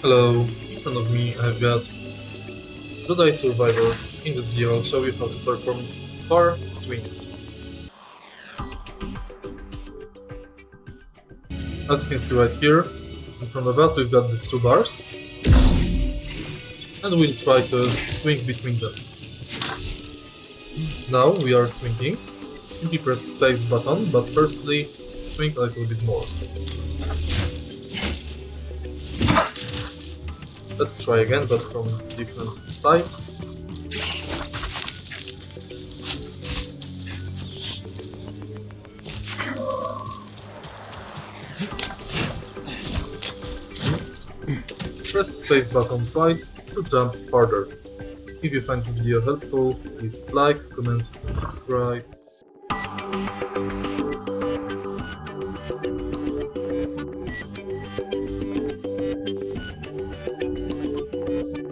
Hello, in front of me I've got Jedi Survivor. In this video I'll show you how to perform bar swings. As you can see right here, in front of us we've got these two bars, and we'll try to swing between them. Now we are swinging. Simply press space button, but firstly swing a little bit more. Let's try again, but from different side. Press space button twice to jump farther. If you find this video helpful, please like, comment and subscribe.